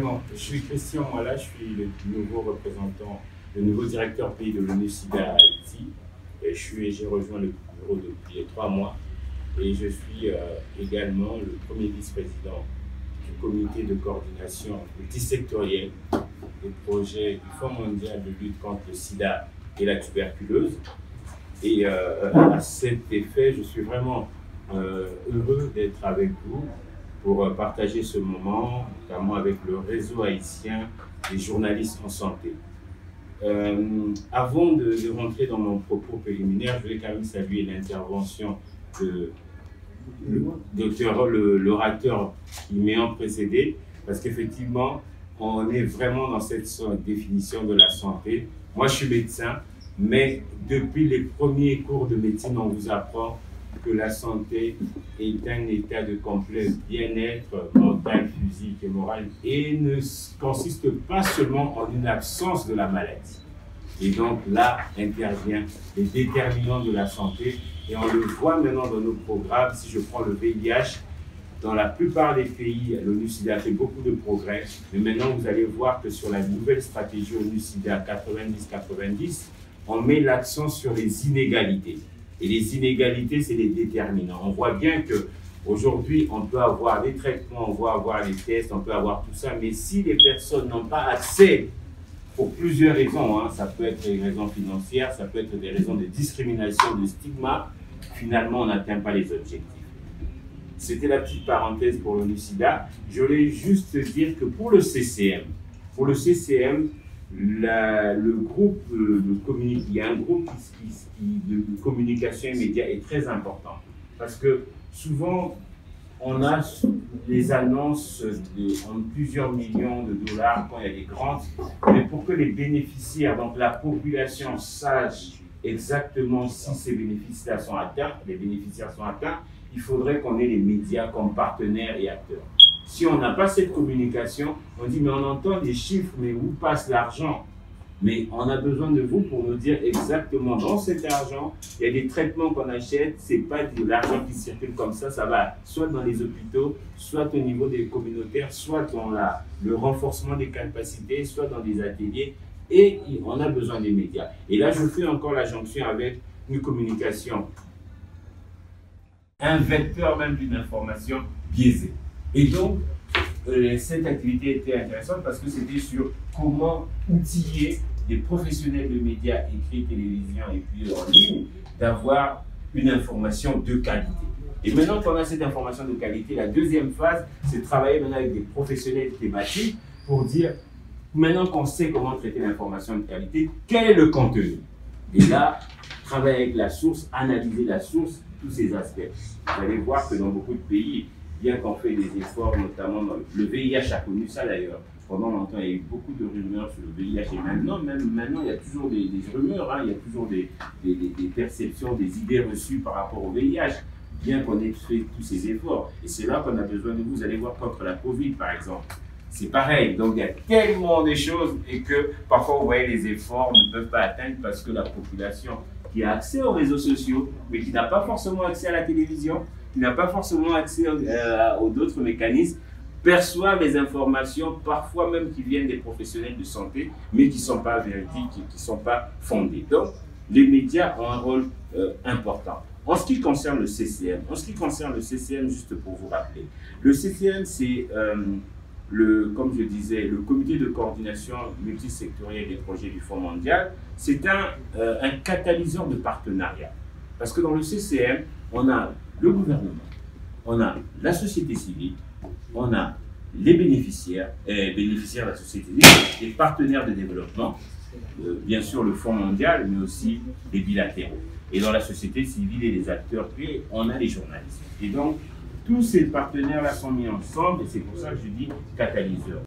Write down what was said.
Exactement. Je suis Christian Moala, je suis le nouveau représentant, le nouveau directeur pays de l'ONU-SIDA à Haïti. Et j'ai rejoint le bureau depuis 3 mois. Et je suis également le premier vice-président du comité de coordination multisectoriel des projets du Fonds mondial de lutte contre le sida et la tuberculose. Et à cet effet, je suis vraiment heureux d'être avec vous pour partager ce moment, notamment avec le réseau haïtien des journalistes en santé. Avant de rentrer dans mon propos préliminaire, je voulais quand même saluer l'intervention de l'orateur qui m'ayant précédé, parce qu'effectivement, on est vraiment dans cette définition de la santé. Moi, je suis médecin, mais depuis les premiers cours de médecine, on vous apprend que la santé est un état de complet bien-être mental, physique et moral et ne consiste pas seulement en une absence de la maladie. Et donc là intervient les déterminants de la santé et on le voit maintenant dans nos programmes. Si je prends le VIH, dans la plupart des pays, l'ONU-SIDA a fait beaucoup de progrès, mais maintenant vous allez voir que sur la nouvelle stratégie ONU-SIDA 90-90, on met l'accent sur les inégalités. Et les inégalités, c'est les déterminants. On voit bien qu'aujourd'hui, on peut avoir des traitements, on peut avoir les tests, on peut avoir tout ça, mais si les personnes n'ont pas accès, pour plusieurs raisons, hein, ça peut être des raisons financières, ça peut être des raisons de discrimination, de stigma, finalement, on n'atteint pas les objectifs. C'était la petite parenthèse pour l'ONU-SIDA. Je voulais juste dire que pour le CCM, le groupe il y a un groupe de communication et médias est très important parce que souvent on a les annonces en plusieurs millions de dollars quand il y a des grandes, mais pour que les bénéficiaires, donc la population, sache exactement si ces bénéficiaires sont atteints, il faudrait qu'on ait les médias comme partenaires et acteurs. Si on n'a pas cette communication, on dit mais on entend des chiffres, mais où passe l'argent? Mais on a besoin de vous pour nous dire exactement dans cet argent, il y a des traitements qu'on achète, c'est pas de l'argent qui circule comme ça va soit dans les hôpitaux, soit au niveau des communautaires, soit dans le renforcement des capacités, soit dans des ateliers, et on a besoin des médias. Et là, je fais encore la jonction avec une communication, un vecteur même d'une information biaisée. Et donc, cette activité était intéressante parce que c'était sur comment outiller des professionnels de médias écrits, télévision et puis en ligne, d'avoir une information de qualité. Et maintenant qu'on a cette information de qualité, la deuxième phase, c'est de travailler maintenant avec des professionnels thématiques pour dire, maintenant qu'on sait comment traiter l'information de qualité, quel est le contenu? Et là, travailler avec la source, analyser la source, tous ces aspects. Vous allez voir que dans beaucoup de pays, bien qu'on fait des efforts, notamment dans le VIH a connu ça d'ailleurs. Pendant longtemps, il y a eu beaucoup de rumeurs sur le VIH et maintenant, il y a toujours des rumeurs, hein, il y a toujours des perceptions, des idées reçues par rapport au VIH, bien qu'on ait fait tous ces efforts. Et c'est là qu'on a besoin de vous. Vous allez voir contre la Covid, par exemple. C'est pareil, donc il y a tellement de choses et que parfois, vous voyez, les efforts ne peuvent pas atteindre parce que la population qui a accès aux réseaux sociaux, mais qui n'a pas forcément accès à la télévision, qui n'a pas forcément accès aux d'autres mécanismes, perçoivent les informations, parfois même qui viennent des professionnels de santé, mais qui ne sont pas véridiques, qui ne sont pas fondées. Donc, les médias ont un rôle important. En ce qui concerne le CCM, juste pour vous rappeler, le CCM, c'est, comme je disais, le comité de coordination multisectoriel des projets du Fonds mondial. C'est un catalyseur de partenariat. Parce que dans le CCM, on a le gouvernement, on a la société civile, on a les bénéficiaires de la société civile, les partenaires de développement, bien sûr le Fonds mondial, mais aussi les bilatéraux. Et dans la société civile et les acteurs clés, on a les journalistes. Et donc, tous ces partenaires-là sont mis ensemble, et c'est pour ça que je dis catalyseur.